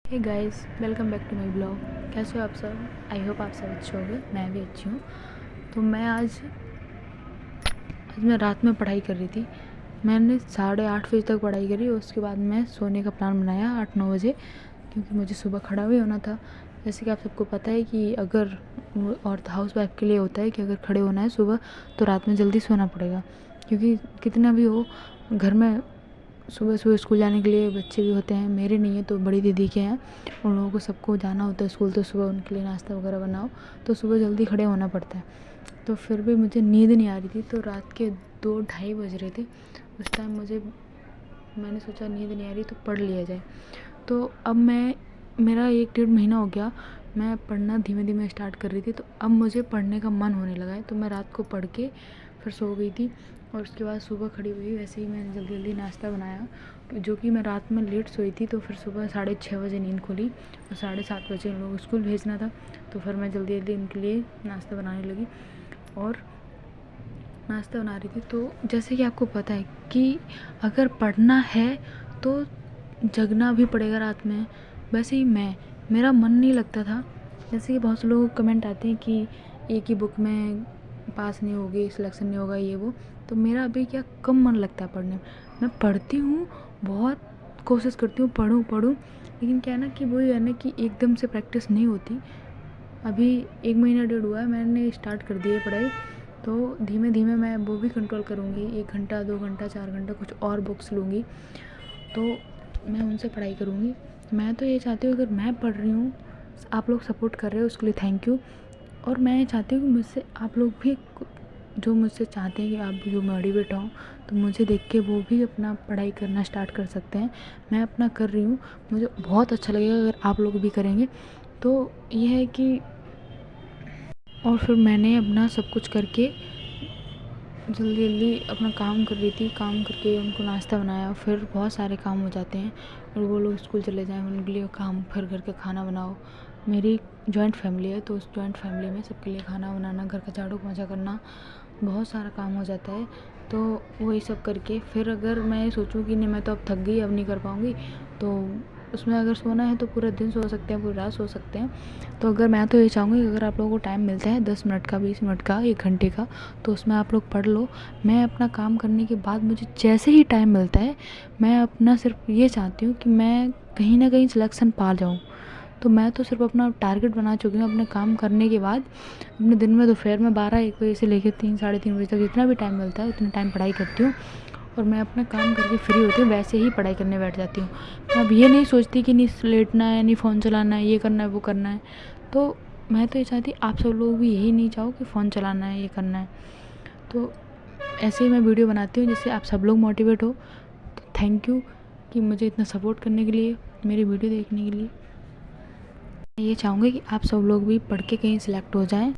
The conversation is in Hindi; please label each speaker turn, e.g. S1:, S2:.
S1: Hey guys, welcome back to my blog. कैसे हो आप सब? आई होप आप सब अच्छे होंगे। मैं भी अच्छी हूँ। तो मैं आज मैं रात में पढ़ाई कर रही थी। मैंने 8:30 बजे तक पढ़ाई करी। उसके बाद मैं सोने का प्लान बनाया 8-9 बजे, क्योंकि मुझे सुबह खड़ा भी होना था। जैसे कि आप सबको पता है कि अगर और हाउस वाइफ के लिए होता है कि अगर खड़े होना है सुबह तो रात में जल्दी सोना पड़ेगा, क्योंकि कितना भी हो घर में सुबह सुबह स्कूल जाने के लिए बच्चे भी होते हैं। मेरे नहीं है तो बड़ी दीदी के हैं, उन लोगों को सबको जाना होता है स्कूल, तो सुबह उनके लिए नाश्ता वगैरह बनाओ, तो सुबह जल्दी खड़े होना पड़ता है। तो फिर भी मुझे नींद नहीं आ रही थी, तो रात के 2-2:30 बज रहे थे उस टाइम। मैंने सोचा नींद नहीं आ रही तो पढ़ लिया जाए। तो अब मेरा 1-1.5 महीना हो गया, मैं पढ़ना धीमे धीमे स्टार्ट कर रही थी। तो अब मुझे पढ़ने का मन होने लगा है, तो मैं रात को पढ़ के फिर सो गई थी। और उसके बाद सुबह खड़ी हुई, वैसे ही मैंने जल्दी जल्दी नाश्ता बनाया, जो कि मैं रात में लेट सोई थी। तो फिर सुबह 6:30 बजे नींद खुली और 7:30 बजे उन लोगों को स्कूल भेजना था। तो फिर मैं जल्दी जल्दी उनके लिए नाश्ता बनाने लगी और नाश्ता बना रही थी। तो जैसे कि आपको पता है कि अगर पढ़ना है तो जगना भी पड़ेगा रात में। वैसे ही मेरा मन नहीं लगता था। जैसे कि बहुत से लोगों को कमेंट आते हैं कि एक ही बुक में पास नहीं होगी, सिलेक्शन नहीं होगा, ये वो। तो मेरा अभी क्या कम मन लगता है पढ़ने में। मैं पढ़ती हूँ, बहुत कोशिश करती हूँ पढ़ूँ, लेकिन क्या है ना कि वही है ना कि एकदम से प्रैक्टिस नहीं होती। अभी 1 महीना 1.5 हुआ है मैंने स्टार्ट कर दी है पढ़ाई। तो धीमे धीमे मैं वो भी कंट्रोल करूँगी। 1 घंटा 2 घंटा 4 घंटा कुछ और बुक्स लूँगी, तो मैं उनसे पढ़ाई करूँगी। मैं तो ये चाहती हूँ, अगर मैं पढ़ रही हूँ, आप लोग सपोर्ट कर रहे हो, उसके लिए थैंक यू। और मैं ये चाहती हूँ कि मुझसे आप लोग भी, जो मुझसे चाहते हैं कि आप जो मोटिवेट हों, तो मुझे देख के वो भी अपना पढ़ाई करना स्टार्ट कर सकते हैं। मैं अपना कर रही हूँ, मुझे बहुत अच्छा लगेगा अगर आप लोग भी करेंगे। तो ये है कि और फिर मैंने अपना सब कुछ करके जल्दी जल्दी अपना काम कर रही थी। काम करके उनको नाश्ता बनाया, फिर बहुत सारे काम हो जाते हैं और वो लोग स्कूल चले जाएँ, उनके लिए काम, फिर घर का खाना बनाओ। मेरी जॉइंट फैमिली है, तो उस जॉइंट फैमिली में सबके लिए खाना बनाना, घर का झाड़ू पोंछा करना, बहुत सारा काम हो जाता है। तो वही सब करके फिर अगर मैं सोचूं कि नहीं मैं तो अब थक गई, अब नहीं कर पाऊँगी, तो उसमें अगर सोना है तो पूरा दिन सो सकते हैं, पूरी रात सो सकते हैं। तो अगर मैं तो ये चाहूँगी कि अगर आप लोगों को टाइम मिलता है 10 मिनट का, 20 मिनट का, 1 घंटे का, तो उसमें आप लोग पढ़ लो। मैं अपना काम करने के बाद मुझे जैसे ही टाइम मिलता है, मैं अपना सिर्फ ये चाहती हूँ कि मैं कहीं ना कहीं सिलेक्शन पा जाऊँ। तो मैं तो सिर्फ अपना टारगेट बना चुकी हूँ अपने काम करने के बाद। अपने दिन में दोपहर में 12-1 बजे से लेकर 3 साढ़े 3 बजे तक जितना भी टाइम मिलता है उतना टाइम पढ़ाई करती हूँ। और मैं अपना काम करके फ्री होती हूँ, वैसे ही पढ़ाई करने बैठ जाती हूँ। मैं अब ये नहीं सोचती कि नहीं लेटना है, नहीं फ़ोन चलाना है, ये करना है, वो करना है। तो मैं तो ये चाहती आप सब लोग भी यही नहीं चाहो कि फ़ोन चलाना है, ये करना है। तो ऐसे ही मैं वीडियो बनाती हूँ जिससे आप सब लोग मोटिवेट हो। तो थैंक यू कि मुझे इतना सपोर्ट करने के लिए, मेरी वीडियो देखने के लिए। मैं ये चाहूँगी कि आप सब लोग भी पढ़ के कहीं सिलेक्ट हो जाएँ।